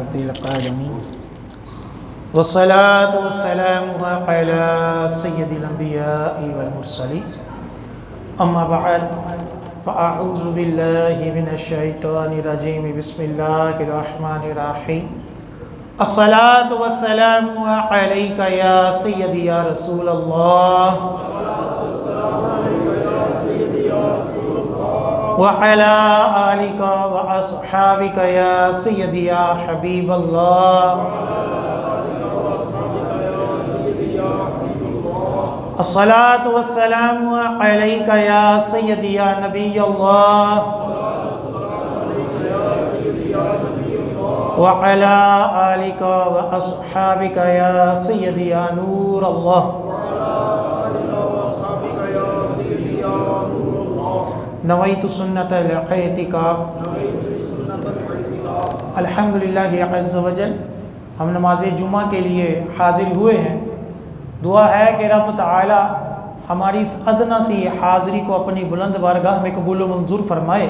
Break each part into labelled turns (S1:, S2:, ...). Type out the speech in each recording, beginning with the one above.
S1: رب العالمين والصلاة والسلام على سيد الأنبياء والمرسلين أما بعد فأعوذ بالله من الشيطان الرجيم بسم الله الرحمن الرحيم الصلاة والسلام عليك يا سيدي يا رسول الله وعلى آلك وأصحابك يا سيدي يا حبيب الله الصلاة والسلام عليك يا سيدي يا نبي الله وعلى آلك وأصحابك يا سيدي يا نور الله نویت سنت الاعتکاف الحمدللہ عز وجل ہم نماز جمعہ کے لیے حاضر ہوئے ہیں۔ دعا ہے کہ رب تعالی ہماری اس ادنا سی حاضری کو اپنی بلند بارگاہ میں قبول و منظور فرمائے،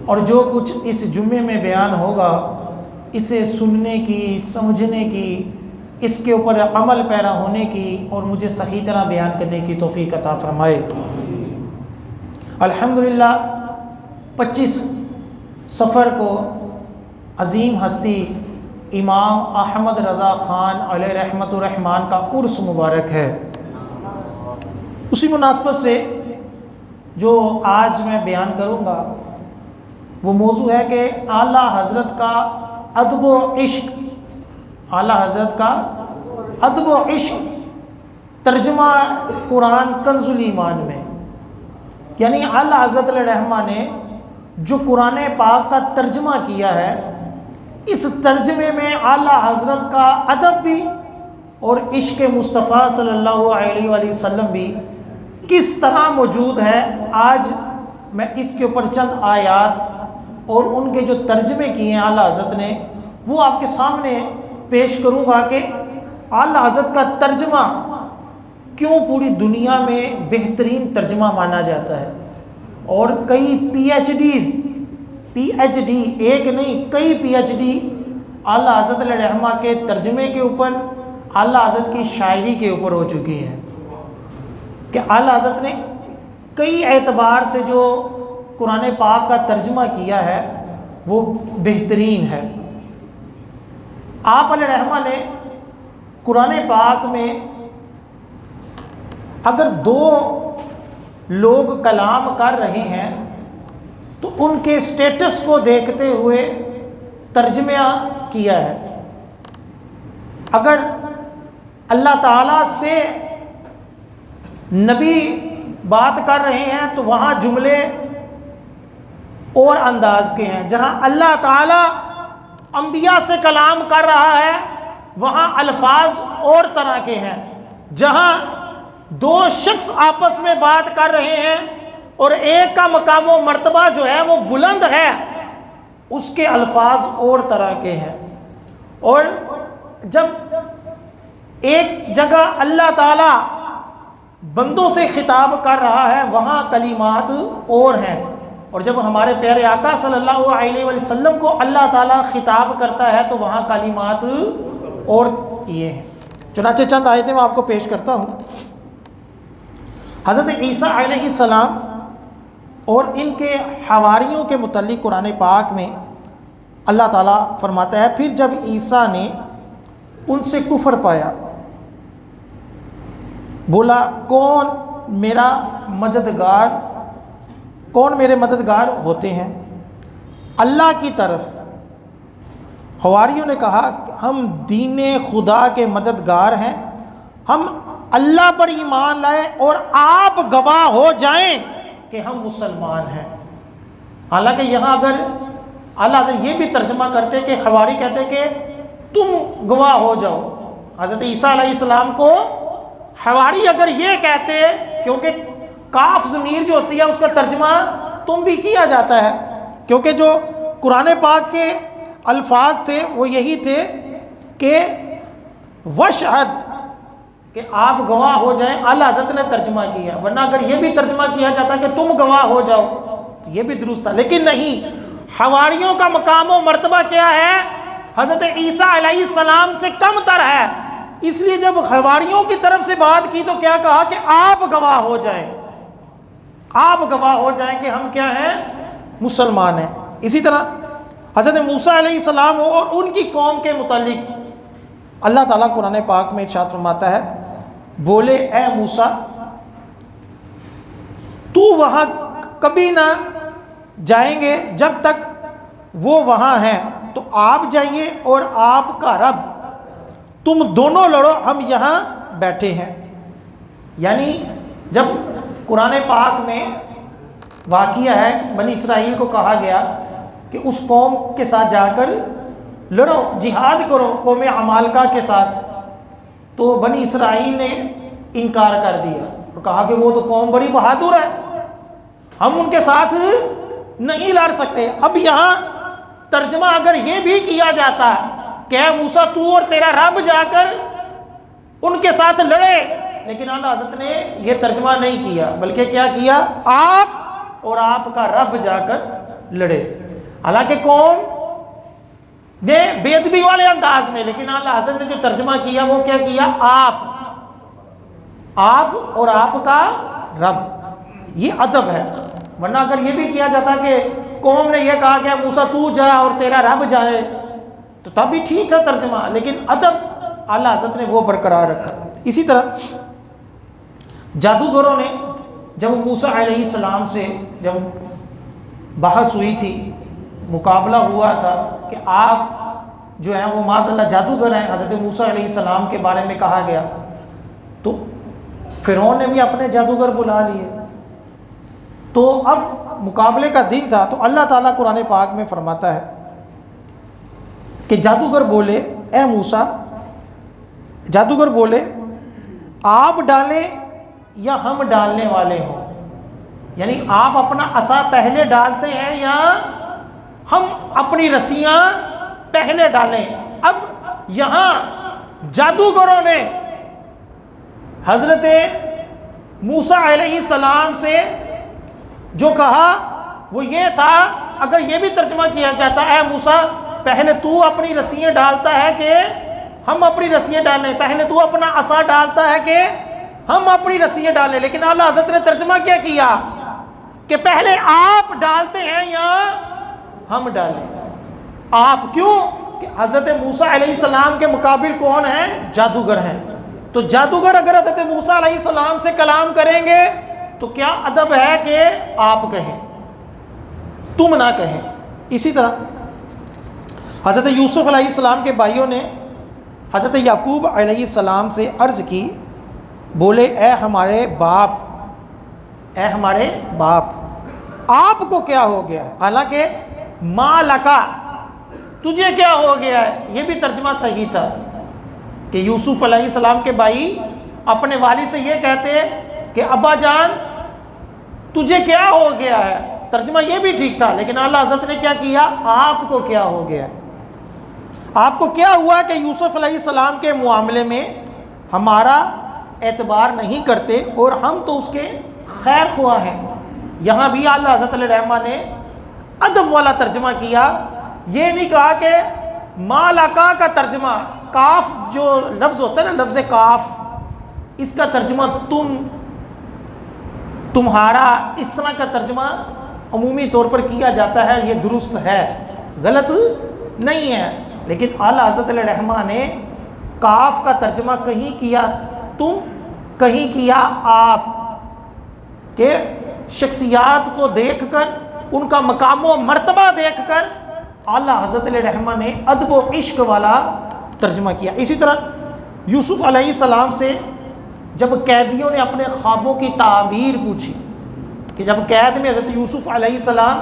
S1: اور جو کچھ اس جمعے میں بیان ہوگا اسے سننے کی، سمجھنے کی، اس کے اوپر عمل پیرا ہونے کی اور مجھے صحیح طرح بیان کرنے کی توفیق عطا فرمائے۔ الحمدللہ 25 صفر کو عظیم ہستی امام احمد رضا خان علیہ رحمت الرحمن کا عرس مبارک ہے۔ اسی مناسبت سے جو آج میں بیان کروں گا وہ موضوع ہے کہ اعلیٰ حضرت کا ادب و عشق، اعلیٰ حضرت کا ادب و عشق، ترجمہ قرآن کنز الایمان میں، یعنی اعلیٰ حضرت علیہ رحمہ نے جو قرآن پاک کا ترجمہ کیا ہے، اس ترجمے میں اعلیٰ حضرت کا ادب بھی اور عشق مصطفیٰ صلی اللہ علیہ وآلہ وسلم بھی کس طرح موجود ہے۔ آج میں اس کے اوپر چند آیات اور ان کے جو ترجمے کیے ہیں اعلیٰ حضرت نے وہ آپ کے سامنے پیش کروں گا کہ اعلیٰ حضرت کا ترجمہ کیوں پوری دنیا میں بہترین ترجمہ مانا جاتا ہے، اور کئی پی ایچ ڈی ایک نہیں کئی پی ایچ ڈی اعلیٰ حضرت علیہ رحمہ کے ترجمے کے اوپر، اعلیٰ حضرت کی شاعری کے اوپر ہو چکی ہیں کہ اعلیٰ حضرت نے کئی اعتبار سے جو قرآن پاک کا ترجمہ کیا ہے وہ بہترین ہے۔ آپ علیہ رحمہ نے قرآن پاک میں اگر دو لوگ کلام کر رہے ہیں تو ان کے سٹیٹس کو دیکھتے ہوئے ترجمہ کیا ہے۔ اگر اللہ تعالیٰ سے نبی بات کر رہے ہیں تو وہاں جملے اور انداز کے ہیں، جہاں اللہ تعالیٰ انبیاء سے کلام کر رہا ہے وہاں الفاظ اور طرح کے ہیں، جہاں دو شخص آپس میں بات کر رہے ہیں اور ایک کا مقام و مرتبہ جو ہے وہ بلند ہے، اس کے الفاظ اور طرح کے ہیں۔ اور جب ایک جگہ اللہ تعالیٰ بندوں سے خطاب کر رہا ہے وہاں کلمات اور ہیں، اور جب ہمارے پیارے آقا صلی اللہ علیہ وسلم کو اللہ تعالیٰ خطاب کرتا ہے تو وہاں کلمات اور کیے ہیں۔ چنانچہ چند آیتیں میں آپ کو پیش کرتا ہوں۔ حضرت عیسیٰ علیہ السلام اور ان کے حواریوں کے متعلق قرآن پاک میں اللہ تعالیٰ فرماتا ہے، پھر جب عیسیٰ نے ان سے کفر پایا بولا کون میرے مددگار ہوتے ہیں؟ اللہ کی طرف۔ حواریوں نے کہا ہم دین خدا کے مددگار ہیں، ہم اللہ پر ایمان لائے اور آپ گواہ ہو جائیں کہ ہم مسلمان ہیں۔ حالانکہ یہاں اگر اللہ سے یہ بھی ترجمہ کرتے کہ حواری کہتے کہ تم گواہ ہو جاؤ، حضرت عیسیٰ علیہ السلام کو حواری اگر یہ کہتے، کیونکہ کاف ضمیر جو ہوتی ہے اس کا ترجمہ تم بھی کیا جاتا ہے، کیونکہ جو قرآن پاک کے الفاظ تھے وہ یہی تھے کہ وشہد، کہ آپ گواہ ہو جائیں، اعلیٰ حضرت نے ترجمہ کیا، ورنہ اگر یہ بھی ترجمہ کیا جاتا کہ تم گواہ ہو جاؤ تو یہ بھی درست تھا، لیکن نہیں، حواریوں کا مقام و مرتبہ کیا ہے؟ حضرت عیسیٰ علیہ السلام سے کم تر ہے، اس لیے جب حواریوں کی طرف سے بات کی تو کیا کہا کہ آپ گواہ ہو جائیں، آپ گواہ ہو جائیں کہ ہم کیا ہیں، مسلمان ہیں۔ اسی طرح حضرت موسیٰ علیہ السلام اور ان کی قوم کے متعلق اللہ تعالیٰ قرآن پاک میں ارشاد فرماتا ہے، بولے اے موسیٰ تو وہاں کبھی نہ جائیں گے جب تک وہ وہاں ہیں، تو آپ جائیے اور آپ کا رب، تم دونوں لڑو، ہم یہاں بیٹھے ہیں۔ یعنی جب قرآن پاک میں واقعہ ہے بنی اسرائیل کو کہا گیا کہ اس قوم کے ساتھ جا کر لڑو، جہاد کرو قوم عمالقہ کے ساتھ، تو بنی اسرائیل نے انکار کر دیا اور کہا کہ وہ تو قوم بڑی بہادر ہے، ہم ان کے ساتھ نہیں لڑ سکتے۔ اب یہاں ترجمہ اگر یہ بھی کیا جاتا کہ اے موسیٰ تو اور تیرا رب جا کر ان کے ساتھ لڑے، لیکن اعلیٰ حضرت نے یہ ترجمہ نہیں کیا، بلکہ کیا کیا، آپ اور آپ کا رب جا کر لڑے۔ حالانکہ قوم نے بے ادبی والے انداز میں، لیکن اعلیٰ حضرت نے جو ترجمہ کیا وہ کیا کیا، آپ اور آپ کا رب، یہ ادب ہے۔ ورنہ اگر یہ بھی کیا جاتا کہ قوم نے یہ کہا کہ موسیٰ تو جا اور تیرا رب جائے تو تب بھی ٹھیک ہے ترجمہ، لیکن ادب اعلیٰ حضرت نے وہ برقرار رکھا۔ اسی طرح جادوگروں نے جب موسیٰ علیہ السلام سے جب بحث ہوئی تھی، مقابلہ ہوا تھا کہ آپ جو ہیں وہ معاذ اللہ جادوگر ہیں، حضرت موسیٰ علیہ السلام کے بارے میں کہا گیا، تو فرعون نے بھی اپنے جادوگر بلا لیے۔ تو اب مقابلے کا دن تھا، تو اللہ تعالیٰ قرآن پاک میں فرماتا ہے کہ جادوگر بولے اے موسیٰ، جادوگر بولے آپ ڈالیں یا ہم ڈالنے والے ہوں، یعنی آپ اپنا عصا پہلے ڈالتے ہیں یا ہم اپنی رسیاں پہلے ڈالیں۔ اب یہاں جادوگروں نے حضرت موسیٰ علیہ السلام سے جو کہا وہ یہ تھا، اگر یہ بھی ترجمہ کیا جاتا اے موسیٰ پہلے تو اپنی رسیاں ڈالتا ہے کہ ہم اپنی رسیاں ڈالیں، پہلے تو اپنا عصا ڈالتا ہے کہ ہم اپنی رسیاں ڈالیں، لیکن اعلیٰ حضرت نے ترجمہ کیا کیا کہ پہلے آپ ڈالتے ہیں یا ہم ڈالیں۔ آپ کیوں کہ حضرت موسیٰ علیہ السلام کے مقابل کون ہیں، جادوگر ہیں، تو جادوگر اگر حضرت موسیٰ علیہ السلام سے کلام کریں گے تو کیا ادب ہے کہ آپ کہیں، تم نہ کہیں۔ اسی طرح حضرت یوسف علیہ السلام کے بھائیوں نے حضرت یعقوب علیہ السلام سے عرض کی، بولے اے ہمارے باپ، اے ہمارے باپ، آپ کو کیا ہو گیا ہے، حالانکہ ما لکا، تجھے کیا ہو گیا ہے، یہ بھی ترجمہ صحیح تھا کہ یوسف علیہ السلام کے بھائی اپنے والد سے یہ کہتے کہ ابا جان تجھے کیا ہو گیا ہے، ترجمہ یہ بھی ٹھیک تھا، لیکن اعلیٰ حضرت نے کیا کیا، آپ کو کیا ہو گیا ہے، آپ کو کیا ہوا کہ یوسف علیہ السلام کے معاملے میں ہمارا اعتبار نہیں کرتے اور ہم تو اس کے خیر خواہ ہیں۔ یہاں بھی اعلیٰ حضرت علیہ رحمہ نے ادب والا ترجمہ کیا، یہ نہیں کہا کہ مالکا کا ترجمہ، کاف جو لفظ ہوتا ہے نا، لفظ کاف، اس کا ترجمہ تم، تمہارا، اس طرح کا ترجمہ عمومی طور پر کیا جاتا ہے، یہ درست ہے، غلط نہیں ہے، لیکن اعلیٰ حضرت علیہ رحمہ نے کاف کا ترجمہ کہیں کیا تم، کہیں کیا آپ، کہ شخصیات کو دیکھ کر، ان کا مقام و مرتبہ دیکھ کر اعلیٰ حضرت علیہ رحمہ نے ادب و عشق والا ترجمہ کیا۔ اسی طرح یوسف علیہ السلام سے جب قیدیوں نے اپنے خوابوں کی تعبیر پوچھی، کہ جب قید میں حضرت یوسف علیہ السلام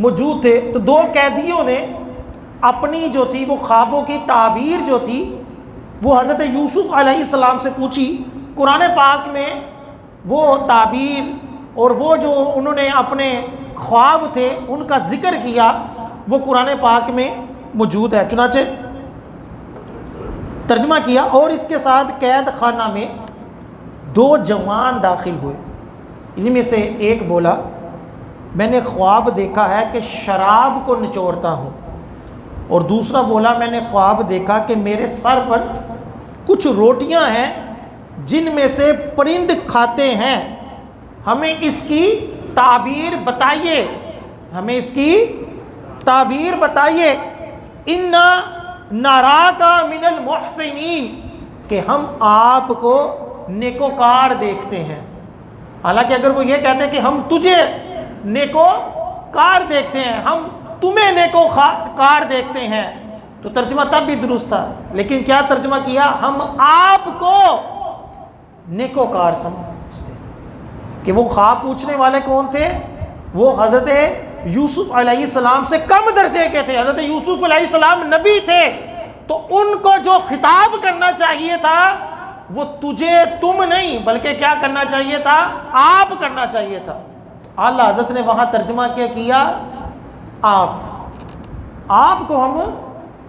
S1: موجود تھے تو دو قیدیوں نے اپنی جو تھی وہ خوابوں کی تعبیر جو تھی وہ حضرت یوسف علیہ السلام سے پوچھی۔ قرآن پاک میں وہ تعبیر اور وہ جو انہوں نے اپنے خواب تھے ان کا ذکر کیا، وہ قرآن پاک میں موجود ہے۔ چنانچہ ترجمہ کیا، اور اس کے ساتھ قید خانہ میں دو جوان داخل ہوئے، ان میں سے ایک بولا، میں نے خواب دیکھا ہے کہ شراب کو نچوڑتا ہوں اور دوسرا بولا میں نے خواب دیکھا کہ میرے سر پر کچھ روٹیاں ہیں جن میں سے پرند کھاتے ہیں، ہمیں اس کی تعبیر بتائیے، ہمیں اس کی تعبیر بتائیے۔ اِنَّا نَرَاكَ مِنَ الْمُحْسِنِينَ، کہ ہم آپ کو نیکوکار دیکھتے ہیں۔ حالانکہ اگر وہ یہ کہتے ہیں کہ ہم تجھے نیکوکار دیکھتے ہیں، ہم تمہیں نیکوکار دیکھتے ہیں، تو ترجمہ تب بھی درست تھا، لیکن کیا ترجمہ کیا؟ ہم آپ کو نیکوکار سمجھتے ہیں۔ کہ وہ خواب پوچھنے والے کون تھے؟ وہ حضرت یوسف علیہ السلام سے کم درجے کے تھے۔ حضرت یوسف علیہ السلام نبی تھے، تو ان کو جو خطاب کرنا چاہیے تھا وہ تجھے تم نہیں بلکہ کیا کرنا چاہیے تھا؟ آپ کرنا چاہیے تھا۔ اعلیٰ حضرت نے وہاں ترجمہ کیا کیا؟ آپ کو ہم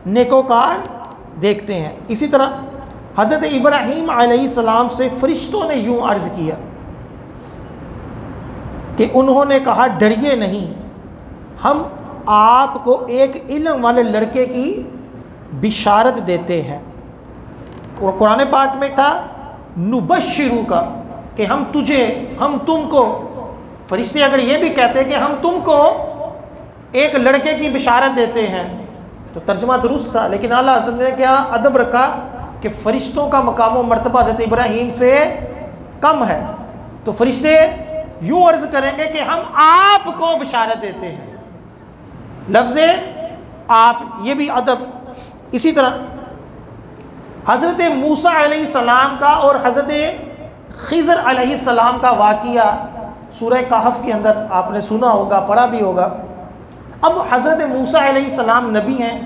S1: نیکوکار دیکھتے ہیں۔ اسی طرح حضرت ابراہیم علیہ السلام سے فرشتوں نے یوں عرض کیا کہ انہوں نے کہا ڈریے نہیں، ہم آپ کو ایک علم والے لڑکے کی بشارت دیتے ہیں۔ اور قرآن پاک میں تھا نبشرو کا، کہ ہم تم کو، فرشتے اگر یہ بھی کہتے ہیں کہ ہم تم کو ایک لڑکے کی بشارت دیتے ہیں تو ترجمہ درست تھا، لیکن اعلیٰ حضرت نے کیا ادب رکھا کہ فرشتوں کا مقام و مرتبہ حضرت ابراہیم سے کم ہے، تو فرشتے یوں عرض کریں گے کہ ہم آپ کو بشارت دیتے ہیں۔ لفظ آپ، یہ بھی ادب۔ اسی طرح حضرت موسیٰ علیہ السلام کا اور حضرت خضر علیہ السلام کا واقعہ سورہ کہف کے اندر آپ نے سنا ہوگا، پڑھا بھی ہوگا۔ اب حضرت موسیٰ علیہ السلام نبی ہیں،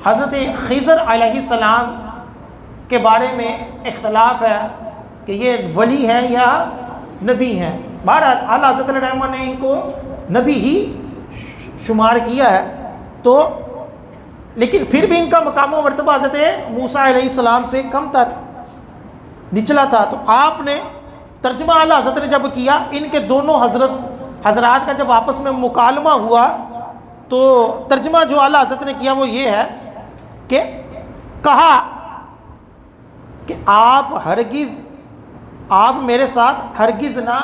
S1: حضرت خضر علیہ السلام کے بارے میں اختلاف ہے کہ یہ ولی ہیں یا نبی ہیں۔ بہرحال اعلیٰ حضرت رحمہ نے ان کو نبی ہی شمار کیا ہے، تو لیکن پھر بھی ان کا مقام و مرتبہ حضرت موسیٰ علیہ السلام سے کم تر نچلا تھا۔ تو آپ نے ترجمہ اعلیٰ حضرت نے جب کیا، ان کے دونوں حضرات کا جب آپس میں مکالمہ ہوا تو ترجمہ جو اعلیٰ حضرت نے کیا وہ یہ ہے کہ کہا کہ آپ میرے ساتھ ہرگز نہ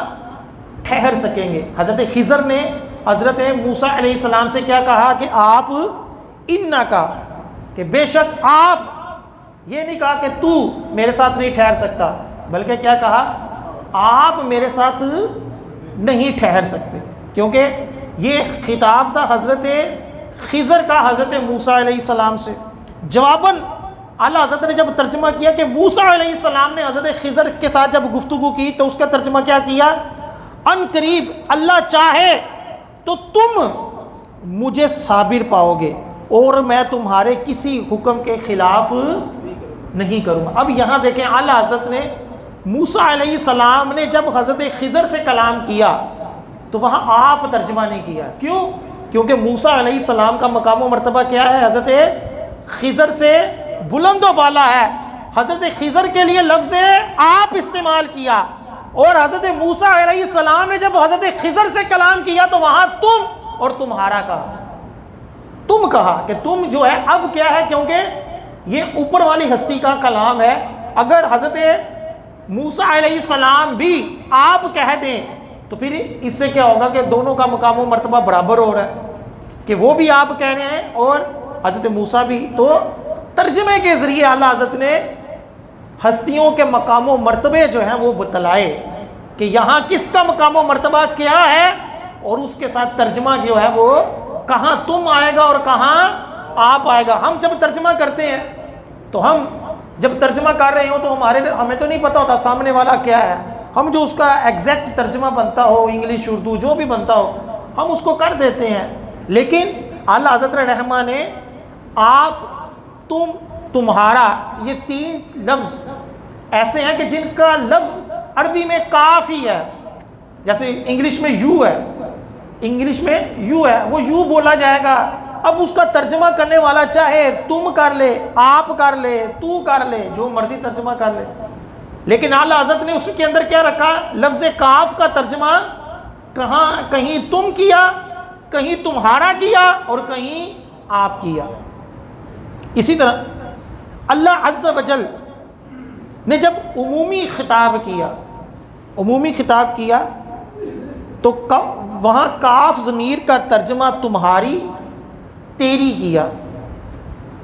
S1: ٹھہر سکیں گے۔ حضرت خضر نے حضرت موسیٰ علیہ السلام سے کیا کہا کہ آپ کا، کہ بے شک آپ، یہ نہیں کہا کہ تو میرے ساتھ نہیں ٹھہر سکتا، بلکہ کیا کہا؟ آپ میرے ساتھ نہیں ٹھہر سکتے، کیونکہ یہ خطاب تھا حضرت خضر کا حضرت موسیٰ علیہ السلام سے۔ جواباً اعلیٰ حضرت نے جب ترجمہ کیا کہ موسیٰ علیہ السلام نے حضرت خضر کے ساتھ جب گفتگو کی تو اس کا ترجمہ کیا کیا؟ ان قریب اللہ چاہے تو تم مجھے صابر پاؤ گے اور میں تمہارے کسی حکم کے خلاف نہیں کروں گا۔ اب یہاں دیکھیں اعلیٰ حضرت نے موسیٰ علیہ السلام نے جب حضرت خضر سے کلام کیا تو وہاں آپ ترجمہ نہیں کیا۔ کیوں؟ کیونکہ موسیٰ علیہ السلام کا مقام و مرتبہ کیا ہے؟ حضرت خضر سے بلند و بالا ہے۔ حضرت خضر کے لیے لفظ آپ استعمال کیا، اور حضرت موسیٰ علیہ السلام نے جب حضرت خضر سے کلام کیا تو وہاں تم اور تمہارا کہا، تم کہا کہ تم جو ہے اب کیا ہے، کیونکہ یہ اوپر والی ہستی کا کلام ہے۔ اگر حضرت موسیٰ علیہ السلام بھی آپ کہہ دیں تو پھر اس سے کیا ہوگا کہ دونوں کا مقام و مرتبہ برابر ہو رہا ہے کہ وہ بھی آپ کہہ رہے ہیں اور حضرت موسیٰ بھی۔ تو ترجمے کے ذریعے اعلیٰ حضرت نے ہستیوں کے مقام و مرتبے جو ہیں وہ بتلائے کہ یہاں کس کا مقام و مرتبہ کیا ہے، اور اس کے ساتھ ترجمہ جو ہے وہ کہاں تم آئے گا اور کہاں آپ آئے گا۔ ہم جب ترجمہ کرتے ہیں تو ہم جب ترجمہ کر رہے ہوں تو ہمیں تو نہیں پتہ ہوتا سامنے والا کیا ہے، ہم جو اس کا ایگزیکٹ ترجمہ بنتا ہو، انگلش اردو جو بھی بنتا ہو، ہم اس کو کر دیتے ہیں۔ لیکن اعلیٰ حضرت رحمہ نے آپ، تم، تمہارا، یہ تین لفظ ایسے ہیں کہ جن کا لفظ عربی میں کاف ہی ہے، جیسے انگلش میں یو ہے، انگلش میں یو ہے، وہ یو بولا جائے گا۔ اب اس کا ترجمہ کرنے والا چاہے تم کر لے، آپ کر لے، تو کر لے، جو مرضی ترجمہ کر لے، لیکن اعلیٰ حضرت نے اس کے اندر کیا رکھا؟ لفظ کاف کا ترجمہ کہیں تم کیا، کہیں تمہارا کیا اور کہیں آپ کیا۔ اسی طرح اللہ عز و جل نے جب عمومی خطاب کیا تو وہاں کاف ضمیر کا ترجمہ تمہاری تیری کیا،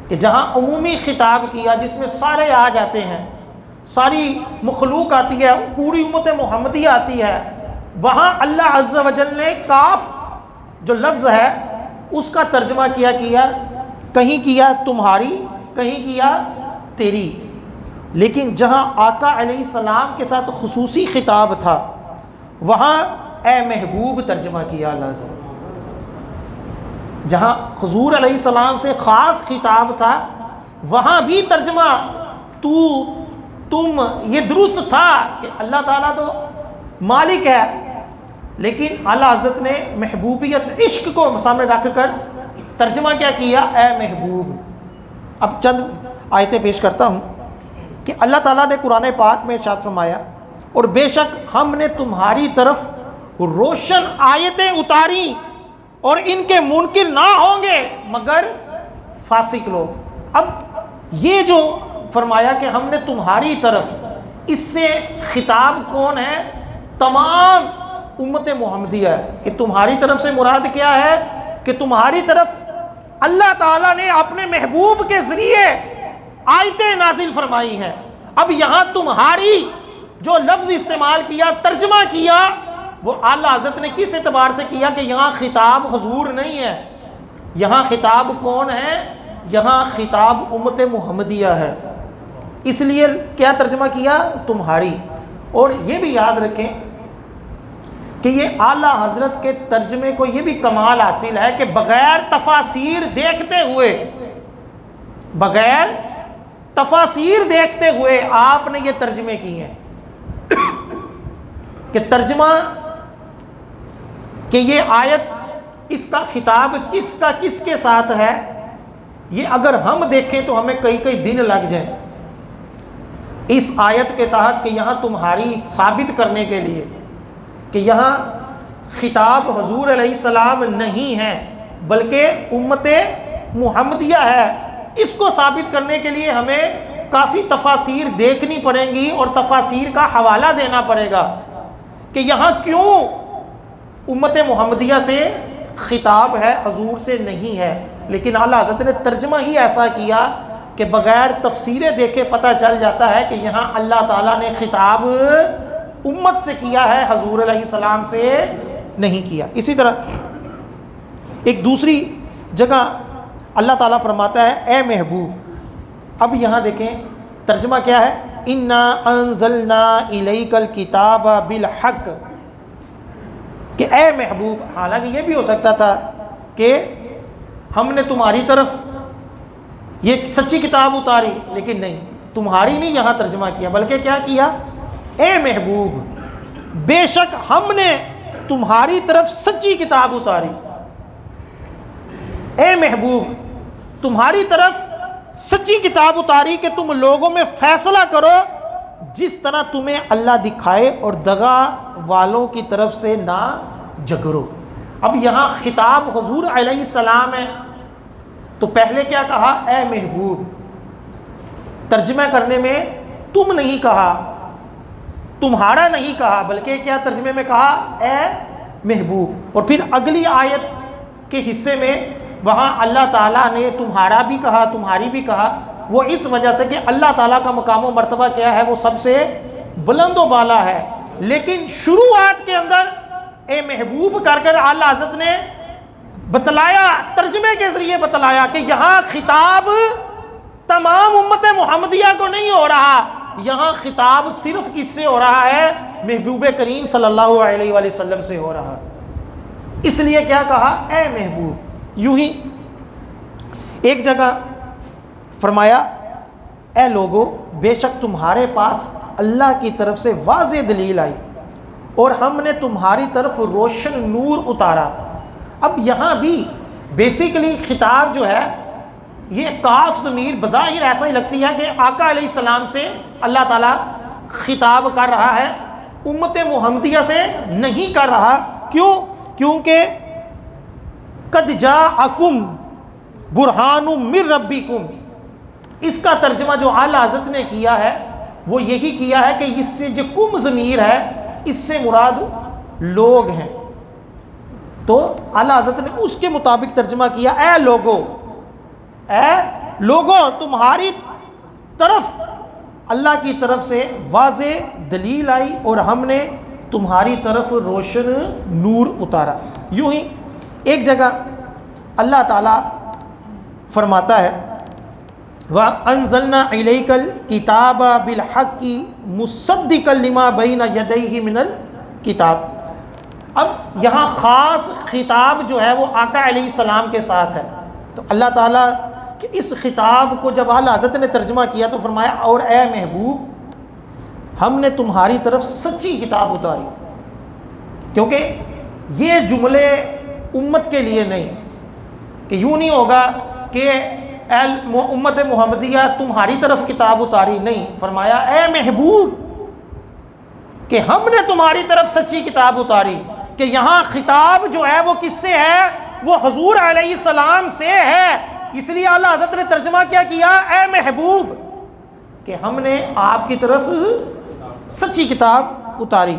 S1: کہ جہاں عمومی خطاب کیا جس میں سارے آ جاتے ہیں، ساری مخلوق آتی ہے، پوری امت محمدی آتی ہے، وہاں اللہ عز و جل نے کاف جو لفظ ہے اس کا ترجمہ کیا کہیں کیا تمہاری، کہیں کیا تیری۔ لیکن جہاں آقا علیہ السلام کے ساتھ خصوصی خطاب تھا وہاں اے محبوب ترجمہ کیا اللہ سے۔ جہاں حضور علیہ السلام سے خاص خطاب تھا وہاں بھی ترجمہ تم یہ درست تھا کہ اللہ تعالیٰ تو مالک ہے، لیکن اعلیٰ حضرت نے محبوبیت عشق کو سامنے رکھ کر ترجمہ کیا اے محبوب۔ اب چند آیتیں پیش کرتا ہوں کہ اللہ تعالیٰ نے قرآن پاک میں ارشاد فرمایا، اور بے شک ہم نے تمہاری طرف روشن آیتیں اتاری اور ان کے منکر نہ ہوں گے مگر فاسق لوگ۔ اب یہ جو فرمایا کہ ہم نے تمہاری طرف، اس سے خطاب کون ہے؟ تمام امت محمدیہ ہے، کہ تمہاری طرف سے مراد کیا ہے؟ کہ تمہاری طرف اللہ تعالیٰ نے اپنے محبوب کے ذریعے آیتیں نازل فرمائی ہیں۔ اب یہاں تمہاری جو لفظ استعمال کیا، ترجمہ کیا، وہ اعلیٰ حضرت نے کس اعتبار سے کیا کہ یہاں خطاب حضور نہیں ہے، یہاں خطاب کون ہے؟ یہاں خطاب امت محمدیہ ہے، اس لیے کیا ترجمہ کیا؟ تمہاری۔ اور یہ بھی یاد رکھیں کہ یہ اعلیٰ حضرت کے ترجمے کو یہ بھی کمال حاصل ہے کہ بغیر تفاسیر دیکھتے ہوئے آپ نے یہ ترجمے کیے ہیں کہ ترجمہ کہ یہ آیت، اس کا خطاب کس کے ساتھ ہے، یہ اگر ہم دیکھیں تو ہمیں کئی دن لگ جائیں اس آیت کے تحت، کہ یہاں تمہاری ثابت کرنے کے لیے کہ یہاں خطاب حضور علیہ السلام نہیں ہے بلکہ امت محمدیہ ہے، اس کو ثابت کرنے کے لیے ہمیں کافی تفاسیر دیکھنی پڑیں گی اور تفاسیر کا حوالہ دینا پڑے گا کہ یہاں کیوں امت محمدیہ سے خطاب ہے، حضور سے نہیں ہے۔ لیکن اعلیٰ حضرت نے ترجمہ ہی ایسا کیا کہ بغیر تفسیریں دیکھے پتہ چل جاتا ہے کہ یہاں اللہ تعالیٰ نے خطاب امت سے کیا ہے، حضور علیہ السلام سے نہیں کیا۔ اسی طرح ایک دوسری جگہ اللہ تعالیٰ فرماتا ہے اے محبوب۔ اب یہاں دیکھیں ترجمہ کیا ہے؟ انا انزلنا الیک الکتاب بالحق، کہ اے محبوب۔ حالانکہ یہ بھی ہو سکتا تھا کہ ہم نے تمہاری طرف یہ سچی کتاب اتاری، لیکن نہیں، تمہاری نہیں یہاں ترجمہ کیا، بلکہ کیا کیا؟ اے محبوب، بے شک ہم نے تمہاری طرف سچی کتاب اتاری۔ اے محبوب، تمہاری طرف سچی کتاب اتاری کہ تم لوگوں میں فیصلہ کرو جس طرح تمہیں اللہ دکھائے، اور دغا والوں کی طرف سے نہ جگرو۔ اب یہاں خطاب حضور علیہ السلام ہے، تو پہلے کیا کہا؟ اے محبوب۔ ترجمہ کرنے میں تم نہیں کہا، تمہارا نہیں کہا، بلکہ کیا ترجمے میں کہا؟ اے محبوب۔ اور پھر اگلی آیت کے حصے میں وہاں اللہ تعالیٰ نے تمہارا بھی کہا، تمہاری بھی کہا، وہ اس وجہ سے کہ اللہ تعالیٰ کا مقام و مرتبہ کیا ہے؟ وہ سب سے بلند و بالا ہے۔ لیکن شروعات کے اندر اے محبوب کر اعلیٰ حضرت نے بتلایا، ترجمے کے ذریعے بتلایا کہ یہاں خطاب تمام امت محمدیہ کو نہیں ہو رہا، یہاں خطاب صرف کس سے ہو رہا ہے؟ محبوب کریم صلی اللہ علیہ وآلہ وسلم سے ہو رہا۔ اس لیے کیا کہا؟ اے محبوب۔ یوں ہی ایک جگہ فرمایا اے لوگو، بے شک تمہارے پاس اللہ کی طرف سے واضح دلیل آئی اور ہم نے تمہاری طرف روشن نور اتارا۔ اب یہاں بھی بیسیکلی خطاب جو ہے یہ کاف ضمیر بظاہر ایسا ہی لگتی ہے کہ آقا علیہ السلام سے اللہ تعالیٰ خطاب کر رہا ہے، امت محمدیہ سے نہیں کر رہا۔ کیوں؟ کیونکہ قد جاءکم برہان من ربکم، اس کا ترجمہ جو اعلیٰ حضرت نے کیا ہے وہ یہی کیا ہے کہ اس سے جو کم ضمیر ہے اس سے مراد لوگ ہیں. تو اعلیٰ حضرت نے اس کے مطابق ترجمہ کیا، اے لوگو، اے لوگو تمہاری طرف اللہ کی طرف سے واضح دلیل آئی اور ہم نے تمہاری طرف روشن نور اتارا. یوں ہی ایک جگہ اللہ تعالیٰ فرماتا ہے وَأَنزَلْنَا إِلَيْكَ الْكِتَابَ بِالْحَقِّ مُصَدِّقًا لِمَا بَيْنَ يَدَيْهِ مِنَ الْكِتَابِ. اب یہاں خاص خطاب جو ہے وہ آقا علیہ السلام کے ساتھ ہے. تو اللہ تعالیٰ کہ اس خطاب کو جب اعلیٰ حضرت نے ترجمہ کیا تو فرمایا اور اے محبوب ہم نے تمہاری طرف سچی کتاب اتاری. کیونکہ یہ جملے امت کے لیے نہیں کہ یوں نہیں ہوگا کہ اے امت محمدیہ تمہاری طرف کتاب اتاری، نہیں، فرمایا اے محبوب کہ ہم نے تمہاری طرف سچی کتاب اتاری. کہ یہاں خطاب جو ہے وہ کس سے ہے؟ وہ حضور علیہ السلام سے ہے. اس لیے اعلیٰ حضرت نے ترجمہ کیا کیا؟ اے محبوب کہ ہم نے آپ کی طرف سچی کتاب اتاری.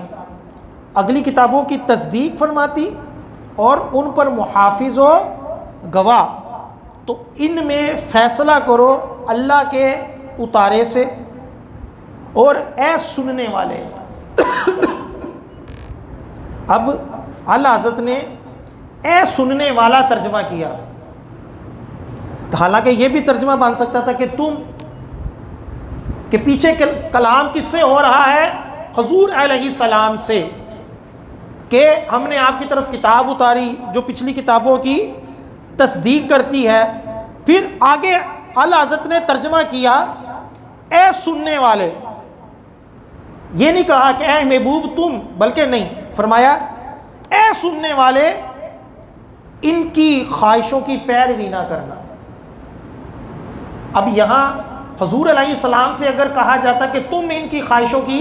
S1: اگلی کتابوں کی تصدیق فرماتی اور ان پر محافظ و گواہ. تو ان میں فیصلہ کرو اللہ کے اتارے سے. اور اے سننے والے، اب اعلیٰ حضرت نے اے سننے والا ترجمہ کیا. حالانکہ یہ بھی ترجمہ بن سکتا تھا کہ پیچھے کلام کس سے ہو رہا ہے؟ حضور علیہ السلام سے، کہ ہم نے آپ کی طرف کتاب اتاری جو پچھلی کتابوں کی تصدیق کرتی ہے. پھر آگے اعلیٰ حضرت نے ترجمہ کیا اے سننے والے. یہ نہیں کہا کہ اے محبوب تم، بلکہ نہیں، فرمایا اے سننے والے ان کی خواہشوں کی پیروی نہ کرنا. اب یہاں حضور علیہ السلام سے اگر کہا جاتا کہ تم ان کی خواہشوں کی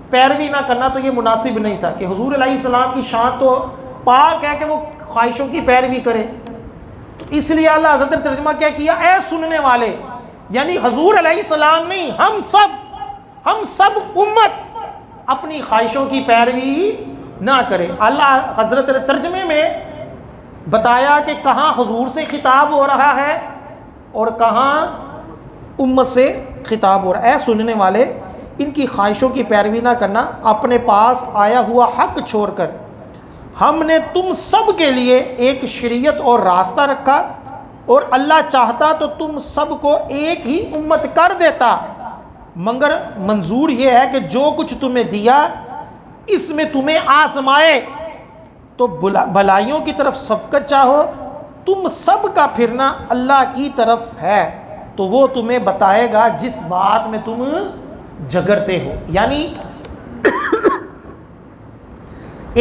S1: پیروی نہ کرنا تو یہ مناسب نہیں تھا، کہ حضور علیہ السلام کی شان تو پاک ہے کہ وہ خواہشوں کی پیروی کرے. تو اس لیے اعلیٰ حضرت نے ترجمہ کیا کیا؟ اے سننے والے، یعنی حضور علیہ السلام نہیں، ہم سب امت اپنی خواہشوں کی پیروی نہ کرے. اعلیٰ حضرت نے ترجمے میں بتایا کہ کہاں حضور سے خطاب ہو رہا ہے اور کہاں امت سے خطاب ہو رہا ہے. اے سننے والے ان کی خواہشوں کی پیروی نہ کرنا، اپنے پاس آیا ہوا حق چھوڑ کر ہم نے تم سب کے لیے ایک شریعت اور راستہ رکھا، اور اللہ چاہتا تو تم سب کو ایک ہی امت کر دیتا، مگر منظور یہ ہے کہ جو کچھ تمہیں دیا اس میں تمہیں آزمائے. تو بھلائیوں کی طرف سبقت چاہو، تم سب کا پھرنا اللہ کی طرف ہے تو وہ تمہیں بتائے گا جس بات میں تم جگرتے ہو. یعنی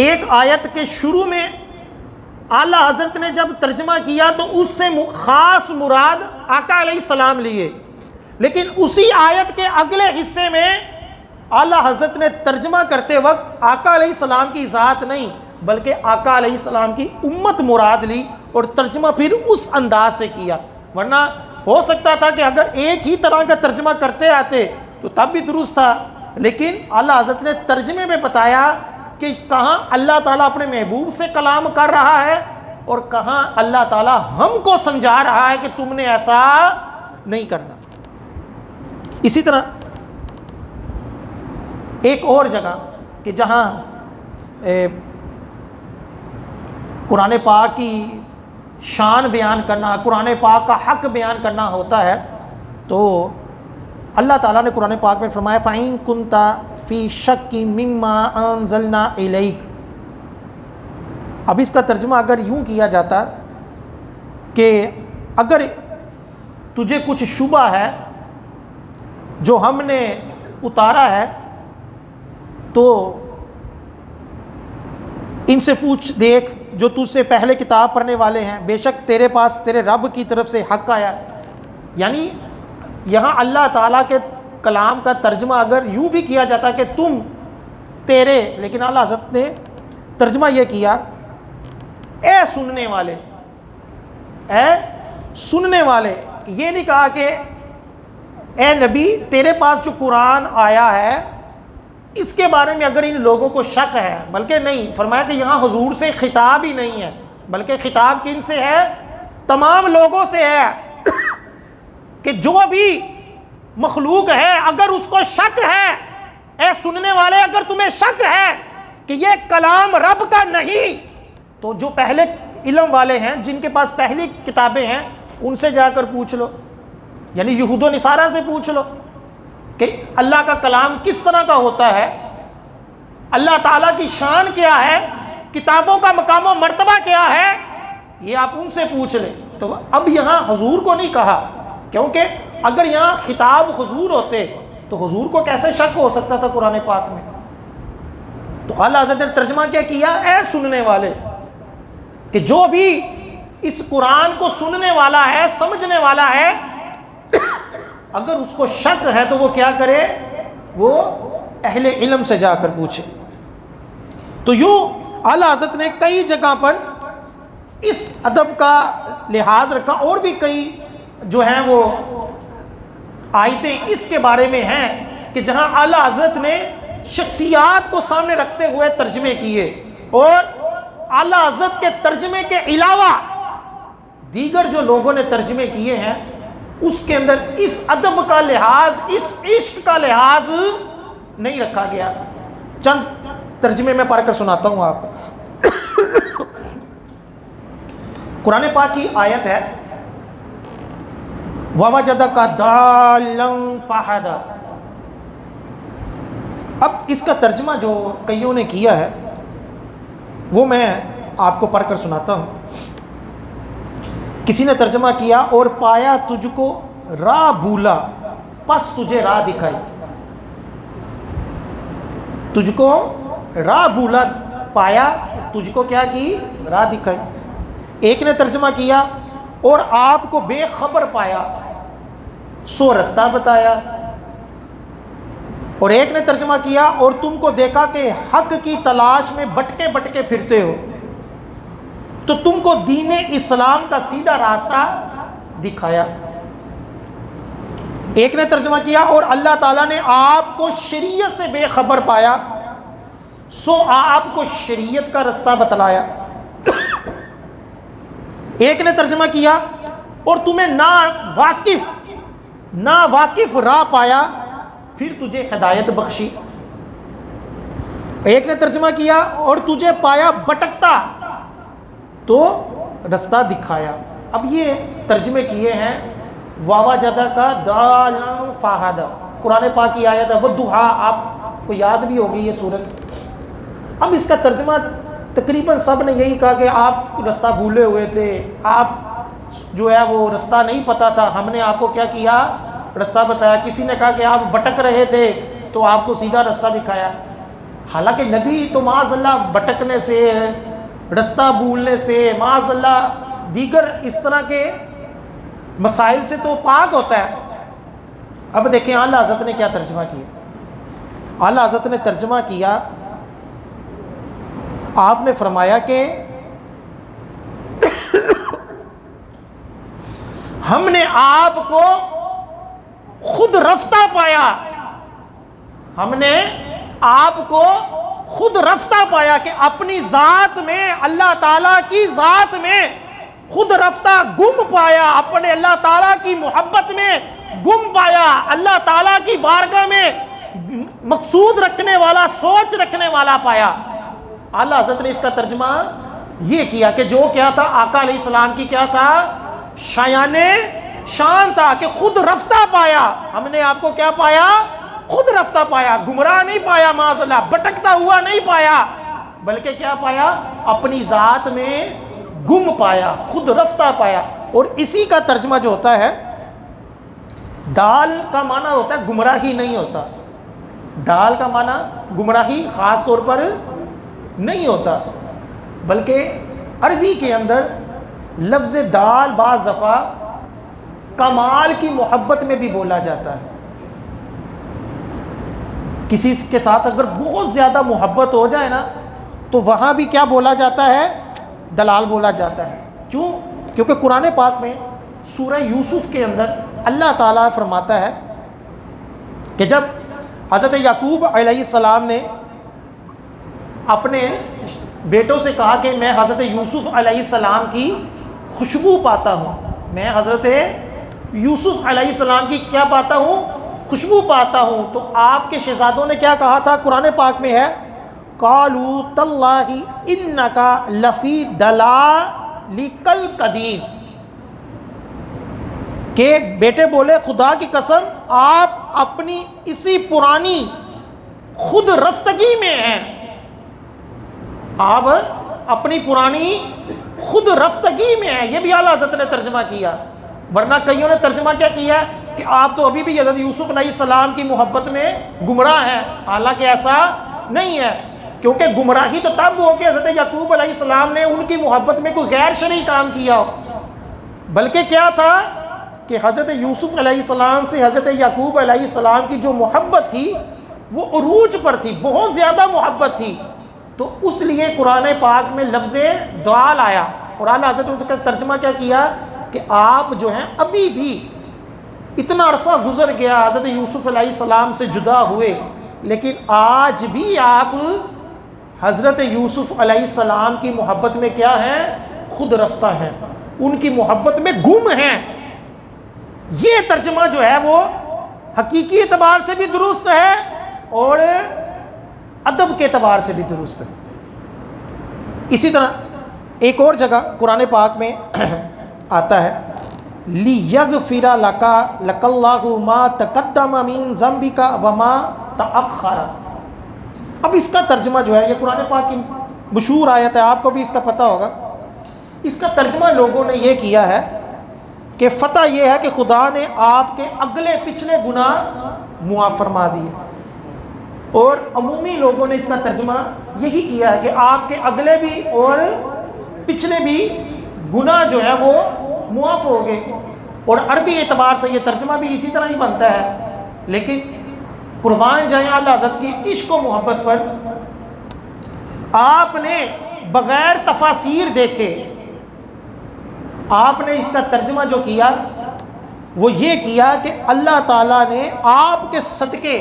S1: ایک آیت کے شروع میں اعلیٰ حضرت نے جب ترجمہ کیا تو اس سے خاص مراد آقا علیہ السلام لیے، لیکن اسی آیت کے اگلے حصے میں اعلیٰ حضرت نے ترجمہ کرتے وقت آقا علیہ السلام کی ذات نہیں بلکہ آقا علیہ السلام کی امت مراد لی اور ترجمہ پھر اس انداز سے کیا. ورنہ ہو سکتا تھا کہ اگر ایک ہی طرح کا ترجمہ کرتے آتے تو تب بھی درست تھا، لیکن اعلیٰ حضرت نے ترجمے میں بتایا کہ کہاں اللہ تعالیٰ اپنے محبوب سے کلام کر رہا ہے اور کہاں اللہ تعالیٰ ہم کو سمجھا رہا ہے کہ تم نے ایسا نہیں کرنا. اسی طرح ایک اور جگہ کہ جہاں قرآن پاک کی شان بیان کرنا، قرآن پاک کا حق بیان کرنا ہوتا ہے تو اللہ تعالیٰ نے قرآن پاک میں فرمایا فَإِن كُنْتَ فِي شَكٍّ مِّمَّا أَنزَلْنَا إِلَيْكَ. اب اس کا ترجمہ اگر یوں کیا جاتا کہ اگر تجھے کچھ شبہ ہے جو ہم نے اتارا ہے تو ان سے پوچھ دیکھ جو تجھ سے پہلے کتاب پڑھنے والے ہیں، بے شک تیرے پاس تیرے رب کی طرف سے حق آیا. یعنی یہاں اللہ تعالیٰ کے کلام کا ترجمہ اگر یوں بھی کیا جاتا کہ تم تیرے، لیکن اعلیٰ حضرت نے ترجمہ یہ کیا اے سننے والے، اے سننے والے. یہ نہیں کہا کہ اے نبی تیرے پاس جو قرآن آیا ہے اس کے بارے میں اگر ان لوگوں کو شک ہے، بلکہ نہیں، فرمایا کہ یہاں حضور سے خطاب ہی نہیں ہے بلکہ خطاب کن سے ہے؟ تمام لوگوں سے ہے کہ جو بھی مخلوق ہے اگر اس کو شک ہے، اے سننے والے اگر تمہیں شک ہے کہ یہ کلام رب کا نہیں، تو جو پہلے علم والے ہیں جن کے پاس پہلی کتابیں ہیں ان سے جا کر پوچھ لو، یعنی یہود و نصارہ سے پوچھ لو کہ اللہ کا کلام کس طرح کا ہوتا ہے، اللہ تعالیٰ کی شان کیا ہے، کتابوں کا مقام و مرتبہ کیا ہے، یہ آپ ان سے پوچھ لیں۔ تو اب یہاں حضور کو نہیں کہا، کیونکہ اگر یہاں خطاب حضور ہوتے تو حضور کو کیسے شک ہو سکتا تھا قرآن پاک میں؟ تو اللہ حضرت نے ترجمہ کیا کیا؟ اے سننے والے، کہ جو بھی اس قرآن کو سننے والا ہے، سمجھنے والا ہے، اگر اس کو شک ہے تو وہ کیا کرے؟ وہ اہل علم سے جا کر پوچھے۔ تو یوں اعلیٰ حضرت نے کئی جگہ پر اس ادب کا لحاظ رکھا، اور بھی کئی جو ہیں وہ آیتیں اس کے بارے میں ہیں کہ جہاں اعلیٰ حضرت نے شخصیات کو سامنے رکھتے ہوئے ترجمے کیے، اور اعلیٰ حضرت کے ترجمے کے علاوہ دیگر جو لوگوں نے ترجمے کیے ہیں اس کے اندر اس ادب کا لحاظ، اس عشق کا لحاظ نہیں رکھا گیا۔ چند ترجمے میں پڑھ کر سناتا ہوں آپ کو۔ قرآن پاک کی آیت ہے وَوَجَدَكَ ضَالًّا فَہَدَىٰ۔ اب اس کا ترجمہ جو کئیوں نے کیا ہے وہ میں آپ کو پڑھ کر سناتا ہوں۔ کسی نے ترجمہ کیا اور پایا تجھ کو راہ بھولا پس تجھے راہ دکھائی۔ تجھ کو راہ بھولا پایا، تجھ کو کیا کی؟ راہ دکھائی۔ ایک نے ترجمہ کیا اور آپ کو بے خبر پایا سو رستہ بتایا۔ اور ایک نے ترجمہ کیا اور تم کو دیکھا کہ حق کی تلاش میں بٹکے بٹکے پھرتے ہو تو تم کو دین اسلام کا سیدھا راستہ دکھایا۔ ایک نے ترجمہ کیا اور اللہ تعالیٰ نے آپ کو شریعت سے بے خبر پایا سو آپ کو شریعت کا رستہ بتلایا۔ ایک نے ترجمہ کیا اور تمہیں نا واقف راہ پایا پھر تجھے ہدایت بخشی۔ ایک نے ترجمہ کیا اور تجھے پایا بھٹکتا تو رستہ دکھایا۔ اب یہ ترجمے کیے ہیں وَوَجَدَكَ ضَالًّا فَہَدَىٰ، قرآن پاک کی آیت ہے وَالضُّحَىٰ، آپ کو یاد بھی ہوگی یہ سورت۔ اب اس کا ترجمہ تقریباً سب نے یہی کہا کہ آپ رستہ بھولے ہوئے تھے، آپ جو ہے وہ رستہ نہیں پتہ تھا، ہم نے آپ کو کیا کیا؟ رستہ بتایا۔ کسی نے کہا کہ آپ بھٹک رہے تھے تو آپ کو سیدھا رستہ دکھایا۔ حالانکہ نبی تو معاذ اللہ بھٹکنے سے، رستہ بھولنے سے، معاذ اللہ دیگر اس طرح کے مسائل سے تو پاک ہوتا ہے۔ اب دیکھیں اعلیٰ حضرت نے کیا ترجمہ کیا۔ اعلیٰ حضرت نے ترجمہ کیا، آپ نے فرمایا کہ ہم نے آپ کو خود رفتہ پایا، ہم نے آپ کو خود رفتہ پایا کہ اپنی ذات میں، اللہ تعالیٰ کی ذات میں خود رفتہ گم پایا، اپنے اللہ تعالیٰ کی محبت میں گم پایا، اللہ تعالیٰ کی بارگاہ میں مقصود رکھنے والا، سوچ رکھنے والا پایا۔ اعلیٰ حضرت نے اس کا ترجمہ یہ کیا کہ جو کیا تھا آقا علیہ السلام کی کیا تھا؟ شان تھا کہ خود رفتہ پایا۔ ہم نے آپ کو کیا پایا؟ خود رفتہ پایا، گمراہ نہیں پایا، معاذ اللہ بھٹکتا ہوا نہیں پایا، بلکہ کیا پایا؟ اپنی ذات میں گم پایا، خود رفتہ پایا۔ اور اسی کا ترجمہ جو ہوتا ہے، دال کا معنی ہوتا ہے گمراہی نہیں ہوتا، دال کا معنی گمراہی خاص طور پر نہیں ہوتا، بلکہ عربی کے اندر لفظ دال بعض دفعہ کمال کی محبت میں بھی بولا جاتا ہے۔ کسی کے ساتھ اگر بہت زیادہ محبت ہو جائے نا تو وہاں بھی کیا بولا جاتا ہے؟ دلال بولا جاتا ہے۔ کیوں؟ کیونکہ قرآن پاک میں سورہ یوسف کے اندر اللہ تعالیٰ فرماتا ہے کہ جب حضرت یعقوب علیہ السلام نے اپنے بیٹوں سے کہا کہ میں حضرت یوسف علیہ السلام کی خوشبو پاتا ہوں، میں حضرت یوسف علیہ السلام کی کیا پاتا ہوں؟ خوشبو پاتا ہوں، تو آپ کے شہزادوں نے کیا کہا تھا؟ قرآن پاک میں ہے قالوا تاللہ انکا لفی ضلالک القدیم، کہ بیٹے بولے خدا کی قسم آپ اپنی اسی پرانی خود رفتگی میں ہیں، آپ اپنی پرانی خود رفتگی میں ہیں۔ یہ بھی اعلیٰ حضرت نے ترجمہ کیا، ورنہ کئیوں نے ترجمہ کیا کیا کہ آپ تو ابھی بھی حضرت یوسف علیہ السلام کی محبت میں گمراہ ہیں، حالانکہ ایسا نہیں ہے، کیونکہ گمراہی تو تب ہو کہ حضرت یعقوب علیہ السلام نے ان کی محبت میں کوئی غیر شرعی کام کیا ہو، بلکہ کیا تھا کہ حضرت یوسف علیہ السلام سے حضرت یعقوب علیہ السلام کی جو محبت تھی وہ عروج پر تھی، بہت زیادہ محبت تھی، تو اس لیے قرآن پاک میں لفظ دعال آیا، اور اعلیٰ حضرت نے اس کا ترجمہ کیا کیا کہ آپ جو ہیں ابھی بھی اتنا عرصہ گزر گیا حضرت یوسف علیہ السلام سے جدا ہوئے، لیکن آج بھی آپ حضرت یوسف علیہ السلام کی محبت میں کیا ہیں؟ خود رفتہ ہیں، ان کی محبت میں گم ہیں۔ یہ ترجمہ جو ہے وہ حقیقی اعتبار سے بھی درست ہے اور ادب کے اعتبار سے بھی درست ہے۔ اسی طرح ایک اور جگہ قرآن پاک میں آتا ہے لِيَغْفِرَ لَكَ اللَّهُ مَا تَقَدَّمَ مِن ذَنبِكَ وَمَا تَأَخَّرَ۔ اب اس کا ترجمہ جو ہے، یہ قرآن پاک کی مشہور آیت ہے، آپ کو بھی اس کا پتہ ہوگا، اس کا ترجمہ لوگوں نے یہ کیا ہے کہ فتح یہ ہے کہ خدا نے آپ کے اگلے پچھلے گناہ معاف فرما دیے، اور عمومی لوگوں نے اس کا ترجمہ یہی کیا ہے کہ آپ کے اگلے بھی اور پچھلے بھی گناہ جو ہے وہ معاف ہو گئے، اور عربی اعتبار سے یہ ترجمہ بھی اسی طرح ہی بنتا ہے، لیکن قربان جائیں اعلیٰ حضرت کی عشق و محبت پر، آپ نے بغیر تفاسیر دیکھے آپ نے اس کا ترجمہ جو کیا وہ یہ کیا کہ اللہ تعالیٰ نے آپ کے صدقے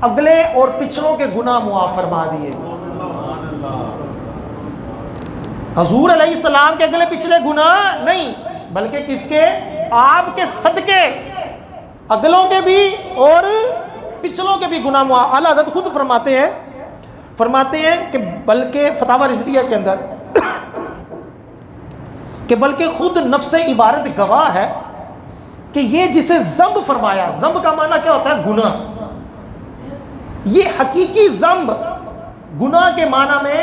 S1: اگلے اور پچھلوں کے گناہ معاف فرما دیے۔ حضور علیہ السلام کے اگلے پچھلے گناہ نہیں، بلکہ کس کے؟ آپ کے صدقے اگلوں کے بھی اور پچھلوں کے بھی گناہ معاف۔ اعلیٰ حضرت خود فرماتے ہیں کہ بلکہ فتاوی رضویہ کے اندر کہ بلکہ خود نفس عبارت گواہ ہے کہ یہ جسے ذنب فرمایا، ذنب کا معنی کیا ہوتا ہے؟ گناہ، یہ حقیقی ذنب گناہ کے معنی میں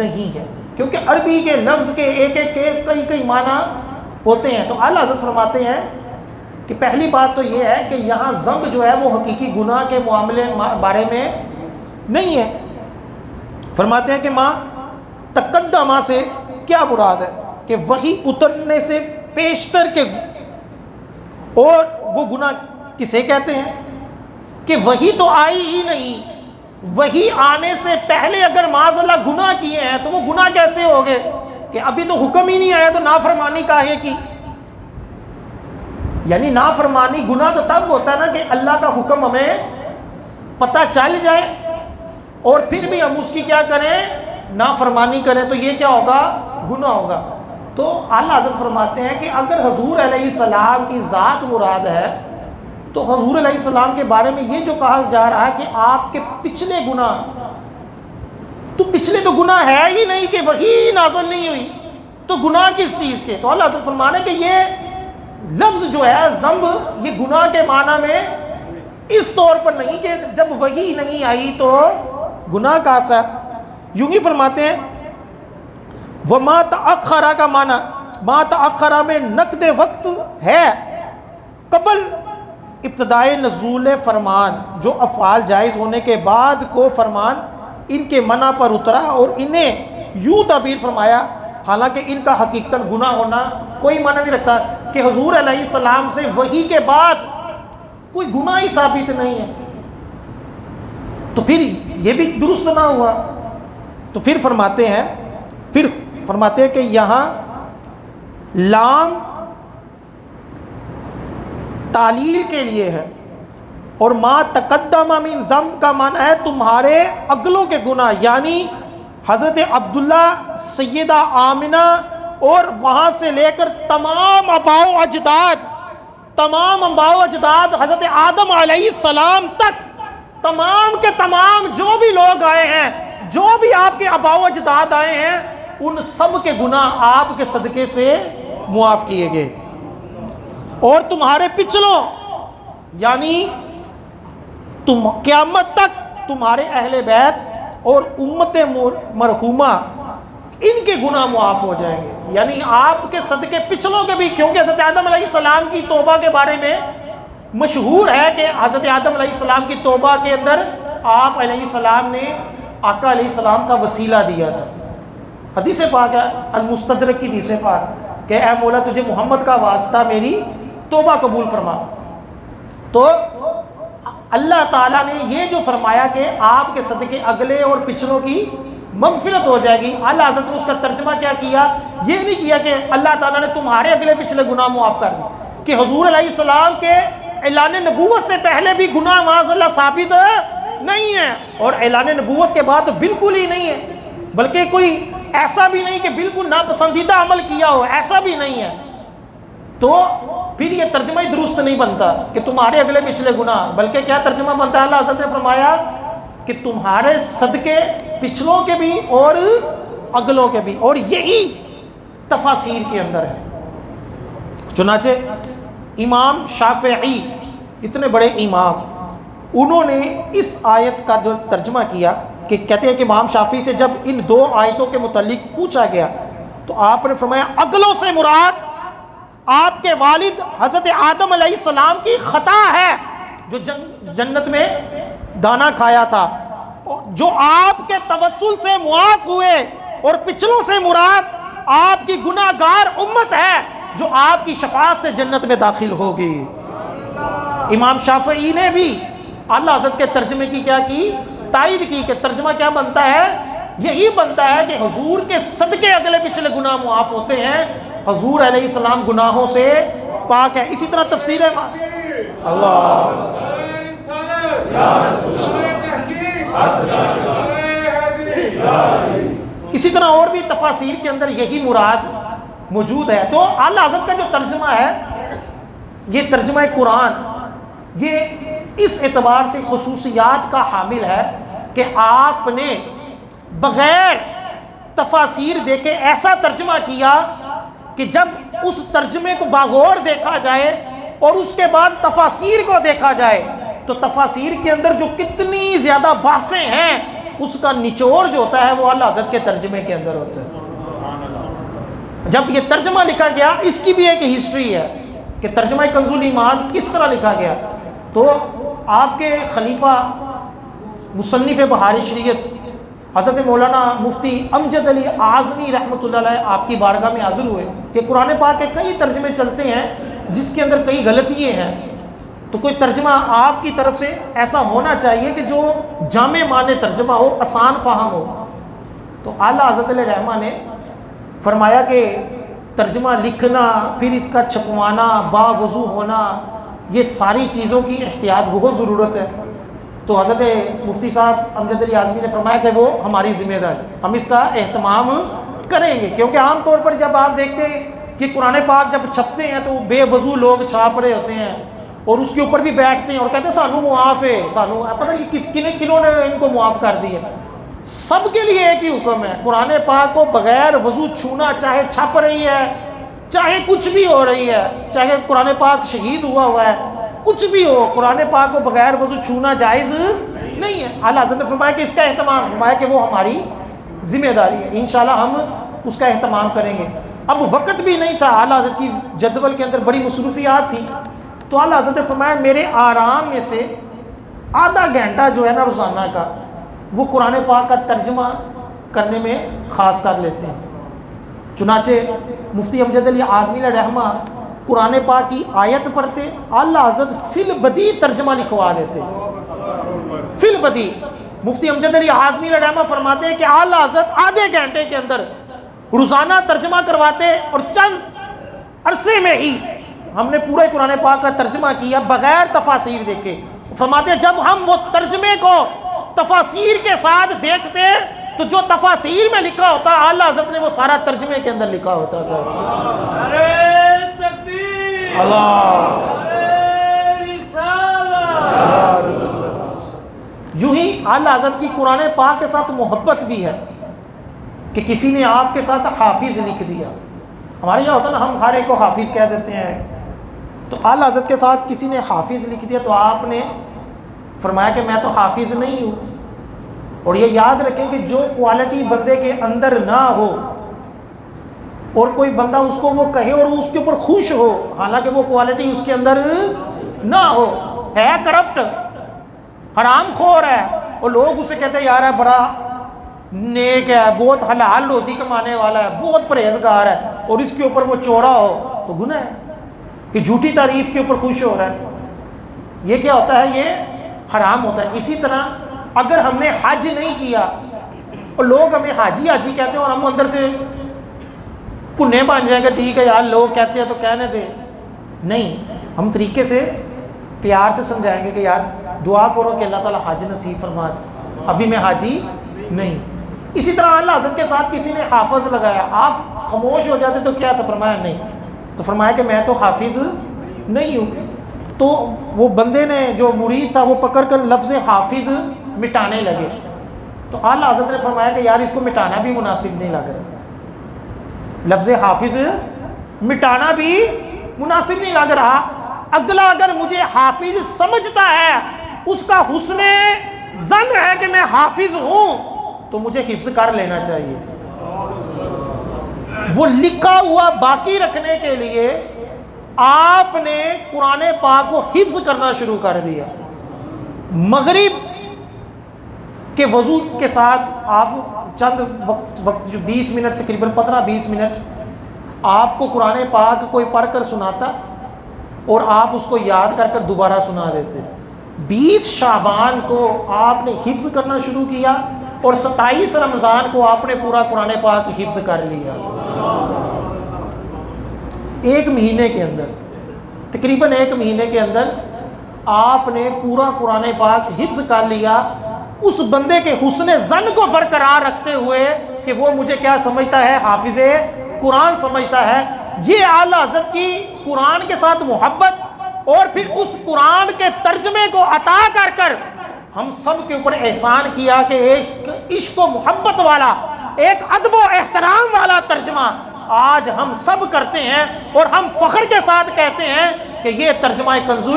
S1: نہیں ہے، کیونکہ عربی کے لفظ کے ایک کے کئی معنی ہوتے ہیں۔ تو اعلیٰ حضرت فرماتے ہیں کہ پہلی بات تو یہ ہے کہ یہاں ذنب جو ہے وہ حقیقی گناہ کے معاملے بارے میں نہیں ہے۔ فرماتے ہیں کہ ماں تقدمہ سے کیا مراد ہے کہ وہی اترنے سے پیشتر کے، اور وہ گناہ کسے کہتے ہیں کہ وہی تو آئی ہی نہیں، وہی آنے سے پہلے اگر معاذ اللہ گناہ کیے ہیں تو وہ گناہ کیسے ہو گئے کہ ابھی تو حکم ہی نہیں آیا تو نافرمانی کاہے کی؟ یعنی نافرمانی گناہ تو تب ہوتا ہے نا کہ اللہ کا حکم ہمیں پتہ چل جائے اور پھر بھی ہم اس کی کیا کریں؟ نافرمانی کریں، تو یہ کیا ہوگا؟ گناہ ہوگا۔ تو اعلیٰ حضرت فرماتے ہیں کہ اگر حضور علیہ السلام کی ذات مراد ہے تو حضور علیہ السلام کے بارے میں یہ جو کہا جا رہا ہے کہ آپ کے پچھلے گناہ، تو پچھلے تو گناہ ہے ہی نہیں کہ وہی نازل نہیں ہوئی، تو گناہ کس چیز کے؟ تو اعلیٰ حضرت فرمانے کہ یہ لفظ جو ہے ذنب، یہ گناہ کے معنی میں اس طور پر نہیں کہ جب وہی نہیں آئی تو گناہ کا سا۔ یوں ہی فرماتے ہیں وَمَا تَأَخَّرَ کا معنی، ما تأخرہ میں نقد وقت ہے قبل ابتدائے نزول فرمان، جو افعال جائز ہونے کے بعد کو فرمان ان کے منع پر اترا اور انہیں یوں تعبیر فرمایا، حالانکہ ان کا حقیقتاً گناہ ہونا کوئی معنی نہیں رکھتا کہ حضور علیہ السلام سے وحی کے بعد کوئی گناہ ہی ثابت نہیں ہے، تو پھر یہ بھی درست نہ ہوا۔ تو پھر فرماتے ہیں کہ یہاں لام تعلیل کے لیے ہے، اور ما تقدم من ذنب کا معنی ہے تمہارے اگلوں کے گناہ، یعنی حضرت عبداللہ، سیدہ آمنہ اور وہاں سے لے کر تمام آباء و اجداد حضرت آدم علیہ السلام تک، تمام کے تمام جو بھی لوگ آئے ہیں، جو بھی آپ کے آباء و اجداد آئے ہیں، ان سب کے گناہ آپ کے صدقے سے معاف کیے گئے۔ اور تمہارے پچھلوں، یعنی تم قیامت تک تمہارے اہل بیت اور امت مرحومہ، ان کے گناہ معاف ہو جائیں گے، یعنی آپ کے صدقے پچھلوں کے بھی، کیونکہ حضرت آدم علیہ السلام کی توبہ کے بارے میں مشہور ہے کہ حضرت آدم علیہ السلام کی توبہ کے اندر آپ علیہ السلام نے آقا علیہ السلام کا وسیلہ دیا تھا۔ حدیث پاک ہے، المستدرک کی حدیث پاک کہ اے مولا تجھے محمد کا واسطہ میری توبہ قبول فرما۔ تو اللہ تعالیٰ نے یہ جو فرمایا کہ آپ کے صدقے اگلے اور پچھلوں کی مغفرت ہو جائے گی، اللہ حضرت نے اس کا ترجمہ کیا کیا؟ یہ نہیں کیا کہ اللہ تعالیٰ نے تمہارے اگلے پچھلے گناہ معاف کر دی، کہ حضور علیہ السلام کے اعلان نبوت سے پہلے بھی گناہ معاذ اللہ ثابت نہیں ہے، اور اعلان نبوت کے بعد تو بالکل ہی نہیں ہے، بلکہ کوئی ایسا بھی نہیں کہ بالکل ناپسندیدہ عمل کیا ہو، ایسا بھی نہیں ہے۔ تو پھر یہ ترجمہ ہی درست نہیں بنتا کہ تمہارے اگلے پچھلے گناہ، بلکہ کیا ترجمہ بنتا ہے؟ اللہ حضرت نے فرمایا کہ تمہارے صدقے پچھلوں کے بھی اور اگلوں کے بھی، اور یہی تفاسیر کے اندر ہے۔ چنانچہ امام شافعی، اتنے بڑے امام، انہوں نے اس آیت کا جو ترجمہ کیا کہ کہتے ہیں کہ امام شافعی سے جب ان دو آیتوں کے متعلق پوچھا گیا تو آپ نے فرمایا اگلوں سے مراد آپ کے والد حضرت آدم علیہ السلام کی خطا ہے جو جنت میں دانا کھایا تھا، جو آپ کے توسل سے معاف ہوئے، اور پچھلوں سے مراد آپ کی گناہ گار امت ہے جو آپ کی شفاعت سے جنت میں داخل ہوگی۔ امام شافعی نے بھی اللہ حضرت کے ترجمے کی کیا کی؟ تائید کی، کہ ترجمہ کیا بنتا ہے؟ یہی بنتا ہے کہ حضور کے صدقے اگلے پچھلے گناہ معاف ہوتے ہیں، حضور علیہ السلام گناہوں سے پاک ہے۔ اسی طرح تفسیر ہے اللہ اسی طرح اور بھی تفاسیر کے اندر یہی مراد موجود ہے۔ تو اعلیٰ حضرت کا جو ترجمہ ہے، یہ ترجمہ قرآن، یہ اس اعتبار سے خصوصیات کا حامل ہے کہ آپ نے بغیر تفاسیر دیکھے ایسا ترجمہ کیا کہ جب اس ترجمے کو باغور دیکھا جائے اور اس کے بعد تفاسیر کو دیکھا جائے تو تفاسیر کے اندر جو کتنی زیادہ بحثیں ہیں اس کا نچوڑ جو ہوتا ہے وہ اللہ حضرت کے ترجمے کے اندر ہوتا ہے۔ جب یہ ترجمہ لکھا گیا، اس کی بھی ایک ہسٹری ہے کہ ترجمہ کنز الایمان کس طرح لکھا گیا۔ تو آپ کے خلیفہ مصنف بہار شریعت حضرت مولانا مفتی امجد علی اعظمی رحمۃ اللہ علیہ آپ کی بارگاہ میں حاضر ہوئے کہ قرآن پاک کے کئی ترجمے چلتے ہیں جس کے اندر کئی غلطیاں ہیں، تو کوئی ترجمہ آپ کی طرف سے ایسا ہونا چاہیے کہ جو جامع معنی ترجمہ ہو، آسان فہم ہو۔ تو اعلیٰ حضرت علیہ رحمہ نے فرمایا کہ ترجمہ لکھنا، پھر اس کا چھپوانا، باوضو ہونا، یہ ساری چیزوں کی احتیاط بہت ضرورت ہے۔ تو حضرت مفتی صاحب امجد علی اعظمی نے فرمایا کہ وہ ہماری ذمہ داری، ہم اس کا اہتمام کریں گے، کیونکہ عام طور پر جب آپ دیکھتے ہیں کہ قرآن پاک جب چھپتے ہیں تو بے وضو لوگ چھاپ رہے ہوتے ہیں اور اس کے اوپر بھی بیٹھتے ہیں اور کہتے ہیں سانو معاف ہے، سانو پتہ نہیں کنوں نے ان کو معاف کر دیا۔ سب کے لیے ایک ہی حکم ہے، قرآن پاک کو بغیر وضو چھونا، چاہے چھپ رہی ہے، چاہے کچھ بھی ہو رہی ہے، چاہے قرآن پاک شہید ہوا ہے، کچھ بھی ہو، قرآن پاک کو بغیر وضو چھونا جائز نہیں ہے۔ اعلیٰ حضرت نے فرمایا کہ اس کا اہتمام، فرمایا کہ وہ ہماری ذمہ داری ہے، انشاءاللہ ہم اس کا اہتمام کریں گے۔ اب وقت بھی نہیں تھا، اعلیٰ حضرت کی جدول کے اندر بڑی مصروفیات تھیں، تو اعلیٰ حضرت نے فرمایا میرے آرام میں سے آدھا گھنٹہ جو ہے نا روزانہ کا، وہ قرآن پاک کا ترجمہ کرنے میں خاص کر لیتے ہیں۔ چنانچہ مفتی امجد علی اعظمی علیہ رحمہ قرآن پاک کی آیت پڑھتے، اعلیٰ حضرت فی البدیع ترجمہ لکھوا دیتے، فی البدیع۔ مفتی امجد علی اعظمی علیہ رحمہ فرماتے ہیں کہ اعلیٰ حضرت آدھے گھنٹے کے اندر روزانہ ترجمہ کرواتے، اور چند عرصے میں ہی ہم نے پورے قرآن پاک کا ترجمہ کیا بغیر تفاسیر دیکھے، فرماتے ہیں جب ہم وہ ترجمے کو تفاسیر کے ساتھ دیکھتے تو جو تفاسیر میں لکھا ہوتا اعلیٰ حضرت نے وہ سارا ترجمے کے اندر لکھا ہوتا تھا. اللہ یوں ہی اعلیٰ حضرت کی قرآن پاک کے ساتھ محبت بھی ہے کہ کسی نے آپ کے ساتھ حافظ لکھ دیا. ہمارے یہاں ہوتا نا ہم ہر ایک کو حافظ کہہ دیتے ہیں, تو اعلیٰ حضرت کے ساتھ کسی نے حافظ لکھ دیا تو آپ نے فرمایا کہ میں تو حافظ نہیں ہوں. اور یہ یاد رکھیں کہ جو کوالٹی بندے کے اندر نہ ہو اور کوئی بندہ اس کو وہ کہے اور اس کے اوپر خوش ہو, حالانکہ وہ کوالٹی اس کے اندر نہ ہو, ہے کرپٹ, حرام خور ہے, اور لوگ اسے کہتے ہیں یار ہے بڑا نیک ہے, بہت حلال روزی کمانے والا ہے, بہت پرہیزگار ہے, اور اس کے اوپر وہ چورا ہو تو گناہ ہے کہ جھوٹی تعریف کے اوپر خوش ہو رہا ہے. یہ کیا ہوتا ہے؟ یہ حرام ہوتا ہے. اسی طرح اگر ہم نے حج نہیں کیا اور لوگ ہمیں حاجی حاجی کہتے ہیں اور ہم اندر سے پنے بن جائیں گے, ٹھیک ہے یار لوگ کہتے ہیں تو کہنے دیں, نہیں, ہم طریقے سے پیار سے سمجھائیں گے کہ یار دعا کرو کہ اللہ تعالیٰ حج نصیب فرما دے, ابھی میں حاجی نہیں. اسی طرح اعلیٰ حضرت کے ساتھ کسی نے حافظ لگایا, آپ خاموش ہو جاتے تو کیا تھا؟ فرمایا نہیں, تو فرمایا کہ میں تو حافظ نہیں ہوں. تو وہ بندے نے جو مرید تھا وہ پکڑ کر لفظ حافظ مٹانے لگے, تو اعلیٰ حضرت نے فرمایا کہ یار اس کو مٹانا بھی مناسب نہیں لگ رہا, لفظ حافظ مٹانا بھی مناسب نہیں لگ رہا. اگلا اگر مجھے حافظ سمجھتا ہے, اس کا حسن ظن ہے کہ میں حافظ ہوں, تو مجھے حفظ کر لینا چاہیے. وہ لکھا ہوا باقی رکھنے کے لیے آپ نے قرآن پاک کو حفظ کرنا شروع کر دیا. مغرب کے وضو کے ساتھ آپ چند وقت جو 20 منٹ تقریباً 15-20 منٹ آپ کو قرآن پاک کوئی پڑھ کر سناتا اور آپ اس کو یاد کر کر دوبارہ سنا دیتے. 20 شعبان کو آپ نے حفظ کرنا شروع کیا اور 27 رمضان کو آپ نے پورا قرآن پاک حفظ کر لیا. ایک مہینے کے اندر, تقریباً ایک مہینے کے اندر آپ نے پورا قرآن پاک حفظ کر لیا, اس بندے کے حسن ظن کو برقرار رکھتے ہوئے کہ وہ مجھے کیا سمجھتا ہے؟ حافظ قرآن سمجھتا ہے. یہ اعلیٰ حضرت کی قرآن کے ساتھ محبت اور پھر اس قرآن کے ترجمے کو عطا کر کر ہم سب کے اوپر احسان کیا کہ عشق و محبت والا, ایک ادب و احترام والا ترجمہ آج ہم سب کرتے ہیں, اور ہم فخر کے ساتھ کہتے ہیں کہ یہ ترجمہ کنز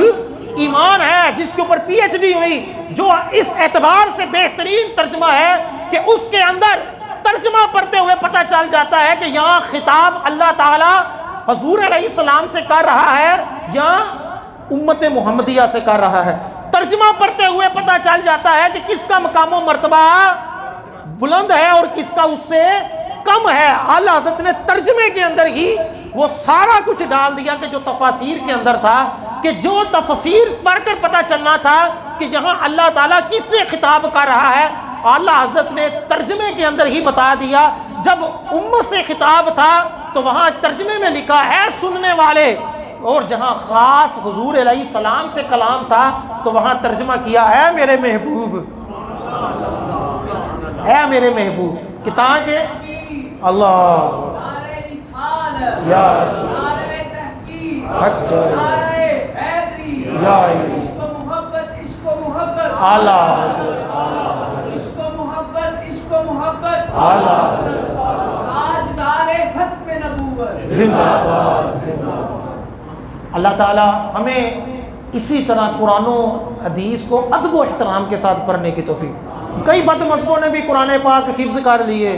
S1: ایمان ہے, جس کے اوپر PhD ہوئی, جو اس اعتبار سے بہترین ترجمہ ہے کہ اس کے اندر ترجمہ پڑھتے ہوئے پتہ چل جاتا ہے کہ یہاں خطاب اللہ تعالیٰ حضور علیہ السلام سے کر رہا ہے یا امت محمدیہ سے کر رہا ہے. ترجمہ پڑھتے ہوئے پتہ چل جاتا ہے کہ کس کا مقام و مرتبہ بلند ہے اور کس کا اس سے کم ہے. اعلیٰ حضرت نے ترجمے کے اندر ہی وہ سارا کچھ ڈال دیا کہ جو تفاسیر کے اندر تھا, کہ جو تفسیر پڑھ کر پتہ چلنا تھا کہ یہاں اللہ تعالیٰ کس سے خطاب کر رہا ہے, اعلیٰ حضرت نے ترجمے کے اندر ہی بتا دیا. جب امت سے خطاب تھا تو وہاں ترجمے میں لکھا ہے سننے والے, اور جہاں خاص حضور علیہ السلام سے کلام تھا تو وہاں ترجمہ کیا ہے میرے محبوب, اے میرے محبوب, کہ تاکہ اللہ یا رسول حق یا
S2: عشق و محبت
S1: اعلیٰ حضرت
S2: عشق و محبت
S1: اعلیٰ
S2: تاجدار ختم نبوت
S1: زندہ باد زندہ باد. اللہ تعالیٰ ہمیں اسی طرح قرآن و حدیث کو ادب و احترام کے ساتھ پڑھنے کی توفیق. کئی بد مذہبوں نے بھی قرآن پاک حفظ کر لیے,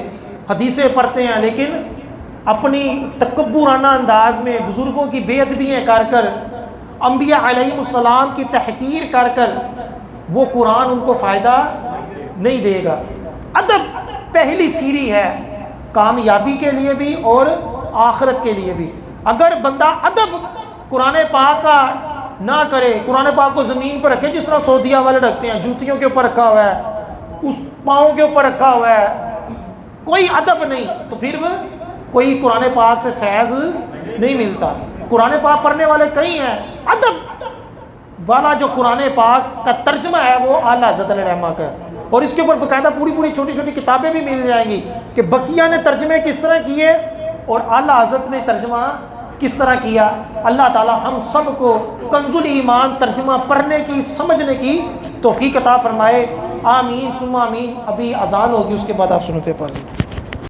S1: حدیثیں پڑھتے ہیں, لیکن اپنی تکبرانہ انداز میں بزرگوں کی بے ادبیاں کر کر, انبیاء علیہم السلام کی تحقیر کر کر, وہ قرآن ان کو فائدہ نہیں دے گا. ادب پہلی سیڑھی ہے کامیابی کے لیے بھی اور آخرت کے لیے بھی. اگر بندہ ادب قرآن پاک کا نہ کرے, قرآن پاک کو زمین پر رکھے جس طرح سعودیہ والے رکھتے ہیں, جوتیوں کے اوپر رکھا ہوا ہے, اس پاؤں کے اوپر رکھا ہوا ہے, کوئی ادب نہیں, تو پھر کوئی قرآن پاک سے فیض نہیں ملتا. قرآن پاک پڑھنے والے کئی ہیں, ادب والا جو قرآن پاک کا ترجمہ ہے وہ اعلیٰ حضرت علیہ رحمہ کا ہے، اور اس کے اوپر باقاعدہ پوری چھوٹی چھوٹی کتابیں بھی مل جائیں گی کہ بقیہ نے ترجمے کس طرح کیے اور اعلیٰ حضرت نے ترجمہ کس طرح کیا۔ اللہ تعالی ہم سب کو کنز الایمان ترجمہ پڑھنے کی سمجھنے کی توفیق عطا فرمائے، آمین ثم آمین۔ ابھی اذان ہوگی، اس کے بعد آپ سنتے پڑھیں۔